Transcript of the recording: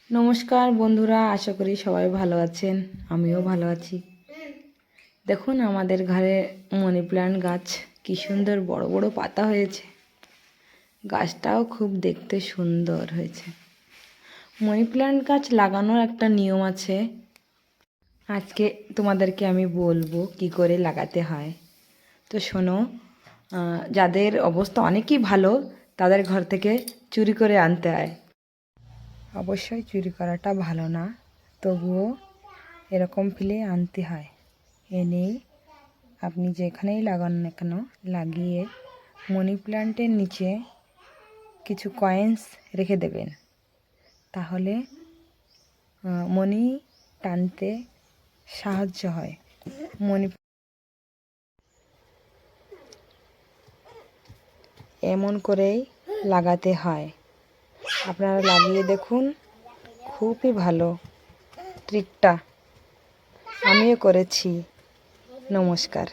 নমস্কার বন্ধুরা, আশা করি সবাই ভালো আছেন। আমিও ভালো আছি। দেখুন আমাদের ঘরে মানি প্ল্যান্ট গাছ কি সুন্দর বড় বড় পাতা হয়েছে। গাছটাও খুব দেখতে সুন্দর হয়েছে। মানি প্ল্যান্ট গাছ লাগানোর একটা নিয়ম আছে, আজকে তোমাদেরকে আমি বলবো কি করে লাগাতে হয়। তো শোনো, যাদের অবস্থা অনেকই ভালো তাদের ঘর থেকে চুরি করে আনতে হয়। অবশ্যই চুরি করাটা ভালো না, তবুও এরকম ফেলে আনতে হয়। এনেই আপনি যেখানেই লাগান না কেন লাগিয়ে মানি প্ল্যান্টের নিচে কিছু কয়েন্স রেখে দেবেন, তাহলে মনি টানতে সাহায্য হয়। মনি এমন করেই লাগাতে হয়। আপনারা লাগিয়ে দেখুন, খুবই ভালো ট্রিকটা। আমিও করেছি। নমস্কার।